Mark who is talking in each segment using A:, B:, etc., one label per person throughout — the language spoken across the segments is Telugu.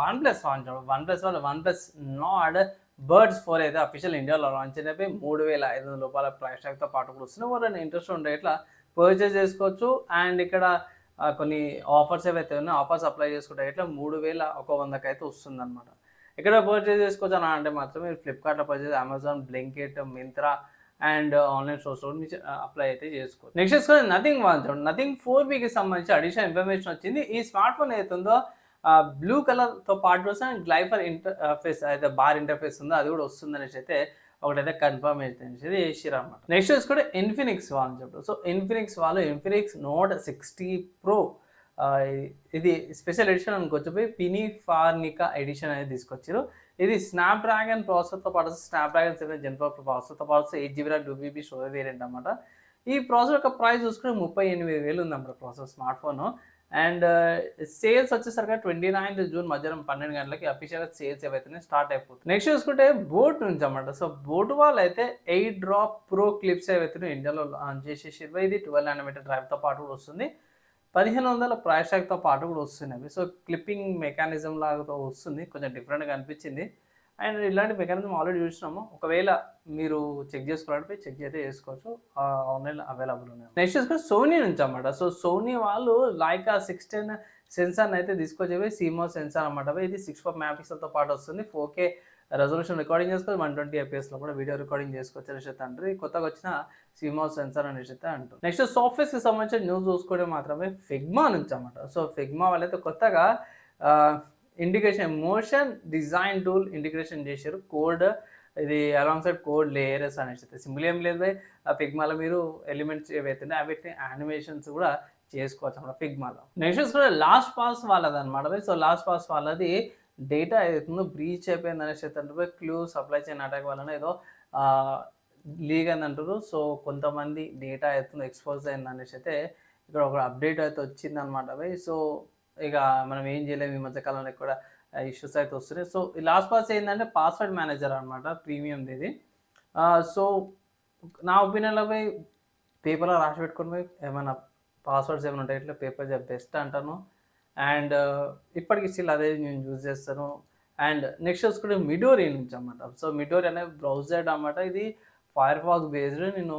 A: One plus launch one plus నాడ్ birds 4 అయితే అఫీషియల్ ఇండియాలో లాంచ్ అయినవి. 3,500 రూపాయల ప్రైస్ ట్యాగ్‌తో పాటు కూడా వస్తున్నాయి. ఎవరైనా ఇంట్రెస్ట్ ఉంటే ఇట్లా పర్చేజ్ చేసుకోవచ్చు. అండ్ ఇక్కడ కొన్ని ఆఫర్స్ ఏవైతే ఉన్నాయో ఆఫర్స్ అప్లై చేసుకుంటే ఇట్లా 3,100కి అయితే వస్తుందన్నమాట. ఎక్కడ పర్చేజ్ చేసుకోవచ్చు అని అంటే మాత్రం మీరు ఫ్లిప్‌కార్ట్‌లో purchase, Amazon, Blinkit, Myntra and online స్టోర్స్‌లో నుంచి అప్లై అయితే చేసుకోవచ్చు. నెక్స్ట్ చూసుకుంటే నథింగ్ వన్ చూడండి. నథింగ్ 4బీకి సంబంధించి అడిషనల్ ఇన్ఫర్మేషన్ వచ్చింది. ఈ స్మార్ట్ ఫోన్ ఏదైతే ఉందో బ్లూ కలర్‌తో పాటు వస్తుంది. అండ్ గ్లైఫర్ ఇంటర్‌ఫేస్ అయితే బార్ ఇంటర్‌ఫేస్ ఉందో అది కూడా వస్తుందనేసి అయితే ఒకటైతే కన్ఫర్మ్ అయితే చేసిరన్నమాట. నెక్స్ట్ చూసుకుంటే ఇన్ఫినిక్స్ వాళ్ళని చెప్పారు. సో ఇన్ఫినిక్స్ వాళ్ళు ఇన్ఫినిక్స్ నోట్ 60 ప్రో ఇది స్పెషల్ ఎడిషన్ అనుకోవచ్చు. పినిఫార్నికా ఎడిషన్ అనేది తీసుకొచ్చారు. ఇది స్నాప్‌డ్రాగన్ ప్రాసెసర్‌తో పాటు స్నాప్‌డ్రాగన్ 7 జెన్ 4 ప్రాసెసర్‌తో పాటు 8 జీబీ ర్యామ్ 2 స్టోరేజ్ వేరియంట్ అన్నమాట. ఈ ప్రాసెసర్ యొక్క ప్రైస్ చూసుకుంటే 38,000 ఉందన్నమాట processor smart phone. And sales వచ్చేసరికి 29 జూన్ మధ్యాహ్నం 12 గంటలకి అఫీషియల్‌గా సేల్స్ ఏవైతే స్టార్ట్ అయిపోతుంది. నెక్స్ట్ చూసుకుంటే బోట్ నుంచి అన్నమాట. సో బోట్ వాళ్ళు అయితే 8 డ్రాప్ ప్రో క్లిప్స్ ఏవైతే ఇండియాలో లాంచ్ చేసేసారు. ఇది 12 నానోమీటర్ డ్రైవ్‌తో పాటు కూడా వస్తుంది. 1500 ప్రైస్ ట్యాగ్‌తో పాటు కూడా వస్తున్నాయి. సో క్లిప్పింగ్ మెకానిజం లాగా వస్తుంది. కొంచెం డిఫరెంట్‌గా అనిపించింది. అండ్ ఇలాంటి మెకానిజం ఆల్రెడీ చూసినాము. ఒకవేళ మీరు చెక్ చేసుకోవాలంటే చెక్ అయితే చేసుకోవచ్చు. ఆన్‌లైన్‌లో అవైలబుల్ ఉన్నాయి. నెక్స్ట్ చూసుకుంటే సోనీ నుంచి అన్నమాట. సో సోనీ వాళ్ళు లైకా 16 సెన్సార్‌ని అయితే తీసుకొచ్చేవి. సీమోస్ సెన్సార్ అన్నమాట. ఇది 64 మెగాపిక్సెల్‌తో పాటు వస్తుంది. 4K రెజల్యూషన్ రికార్డింగ్ చేసుకోవచ్చు. 120 ఎఫ్‌పిఎస్‌లో కూడా వీడియో రికార్డింగ్ చేసుకోవచ్చు అనేసి అయితే అంటారు. కొత్తగా వచ్చిన సీమోస్ సెన్సార్ అనేసి అయితే అంటారు. నెక్స్ట్ సాఫ్ట్‌వేర్స్‌కి సంబంధించిన న్యూస్ చూసుకుంటే మాత్రమే ఫిగ్మా నుంచి అన్నమాట. సో ఫిగ్మా వాళ్ళైతే కొత్తగా integration motion design tool integration చేశారు. కోడ్ ఇది అలాంగ్ సైడ్ కోడ్ లేయర్స్ అనేసి అయితే సింపుల్ ఏం లేదు. ఫిగ్మాలో మీరు ఎలిమెంట్స్ ఏవైతే వీటిని యానిమేషన్స్ కూడా చేసుకోవచ్చు అన్నమాట ఫిగ్మాలో. నెక్స్ట్ చూసుకుంటే లాస్ట్ పాస్ వాళ్ళదన్నమాట. సో లాస్ట్ పాస్ వాళ్ళది డేటా ఏదైతుందో బ్రీచ్ అయిపోయింది అనేసి అయితే అంటారు. క్లూ సప్లై చైన్ అటాక్ వలన ఏదో లీక్ అయింది అంటారు. సో కొంతమంది డేటా అవుతుందో ఎక్స్పోజ్ అయింది అనేసి అయితే ఇక్కడ ఒక అప్డేట్ అయితే వచ్చిందనమాట. సో ఇక మనం ఏం చేయలేము. ఈ మధ్యకాలంలో కూడా ఇష్యూస్ అయితే వస్తున్నాయి. సో ఈ లాస్ట్ పాస్ ఏంటంటే పాస్వర్డ్ మేనేజర్ అనమాట ప్రీమియంది ఇది. సో నా ఒపీనియన్‌లో పోయి పేపర్‌లో రాసి పెట్టుకొని పోయి ఏమైనా పాస్వర్డ్స్ ఏమైనా ఉంటాయి ఇట్లా పేపర్ బెస్ట్ అంటాను. అండ్ ఇప్పటికి స్టిల్ అదే నేను యూజ్ చేస్తాను. అండ్ నెక్స్ట్ చూసుకుంటే మిడోరీ నుంచి అన్నమాట. సో మిడోరీ అనే బ్రౌజర్ అన్నమాట. ఇది ఫైర్‌ఫాక్స్ బేస్డ్. నేను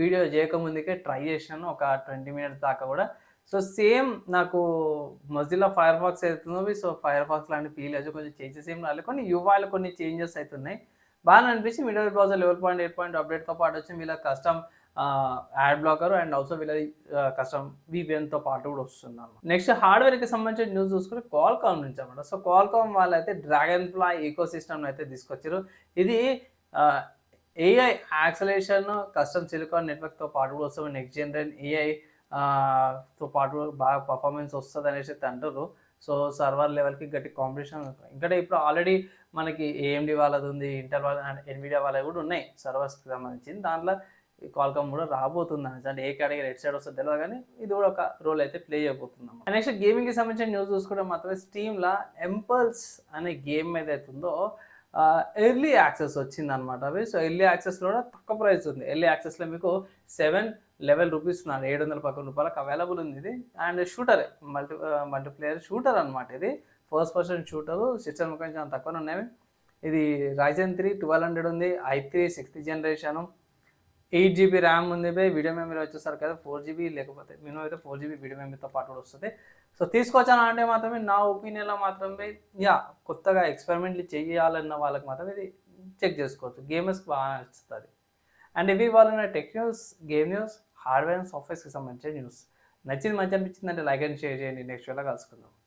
A: వీడియో చేయకముందుకే ట్రై చేశాను ఒక 20 మినిట్స్ దాకా కూడా. సో సేమ్ నాకు మొజిల్లా ఫైర్‌ఫాక్స్ ఏదైతుందో సో ఫైర్‌ఫాక్స్ లాంటి ఫీల్ వచ్చి కొంచెం చేంజెస్ ఏం రాలేదు. కొన్ని యూఐలో కొన్ని చేంజెస్ అయితున్నాయి. బాగానే అనిపించి మిడోరీ బ్రౌజర్ 11.8 అప్డేట్‌తో పాటు వచ్చి వీళ్ళ custom add blocker and also వీళ్ళది కస్టమ్ వీపీఎన్‌తో పాటు కూడా వస్తుందన్నమాట. నెక్స్ట్ హార్డ్‌వేర్‌కి సంబంధించిన న్యూస్ చూసుకుంటే క్వాల్కామ్ నుంచి అన్నమాట. సో క్వాల్కామ్ వాళ్ళైతే డ్రాగన్ ఫ్లై ఈకోసిస్టమ్‌ని అయితే తీసుకొచ్చారు. ఇది ఏఐ యాక్సెలరేషన్ కస్టమ్ సిలికాన్ నెట్వర్క్‌తో పాటు కూడా వస్తుంది. నెక్స్ట్ జనరేషన్ ఏఐ తో పాటు బాగా పర్ఫార్మెన్స్ వస్తది అనేసి అయితే అంటారు. సో సర్వర్ లెవెల్‌కి గట్టి కాంపిటీషన్ ఎందుకంటే ఇప్పుడు ఆల్రెడీ మనకి ఏఎండీ వాళ్ళది ఉంది, ఇంటెల్ వాళ్ళ అండ్ ఎన్విడియా వాళ్ళవి కూడా ఉన్నాయి సర్వర్స్‌కి సంబంధించింది. దాంట్లో ఈ క్వాల్కామ్ కూడా రాబోతుందనేసి అంటే ఏ కేటగిరీ ఎటు సైడ్ వస్తుందో తెలవదు కానీ ఇది కూడా ఒక రోల్ అయితే ప్లే చేయబోతుందన్నమాట. నెక్స్ట్ గేమింగ్‌కి సంబంధించిన న్యూస్ చూసుకుంటే మాత్రమే స్టీమ్‌లో ఎంపల్స్ అనే గేమ్ ఏదైతే ఉందో ఎర్లీ యాక్సెస్ వచ్చిందనమాట అవి. సో ఎర్లీ యాక్సెస్‌లో కూడా తక్కువ ప్రైస్ ఉంది. ఎర్లీ యాక్సెస్‌లో మీకు 711 రూపీస్ ఉన్నారు. 711 రూపాయలకు అవైలబుల్ ఉంది ఇది. అండ్ షూటరే మల్టీప్లేయర్ షూటర్ అనమాట ఇది. ఫస్ట్ పర్సన్ షూటరు సిస్టమ్ కొంచెం తక్కువనే ఉన్నాయి. ఇది Ryzen 3 1200 ఉంది. i3 6th generation. 8 GB RAM ఉంది. వీడియో మెమరీ వచ్చేసరికి కదా 4 జీబీ లేకపోతే మినిమం అయితే 4 జీబీ వీడియో మెమరీతో పాటు కూడా వస్తుంది. సో తీసుకొచ్చాను అంటే మాత్రమే నా ఒపీనియన్‌లో మాత్రమే కొత్తగా ఎక్స్పెరిమెంట్లు చేయాలన్న వాళ్ళకి మాత్రం ఇది చెక్ చేసుకోవచ్చు. గేమర్స్‌కి బాగా నచ్చుతుంది. అండ్ ఇవి వాళ్ళ tech news, game news, hardware and సాఫ్ట్వేర్స్‌కి సంబంధించిన న్యూస్. నచ్చింది మంచి అనిపించిందంటే లైక్ అండ్ షేర్ చేయండి. నెక్స్ట్ వీడియోలో కలుసుకుందాం.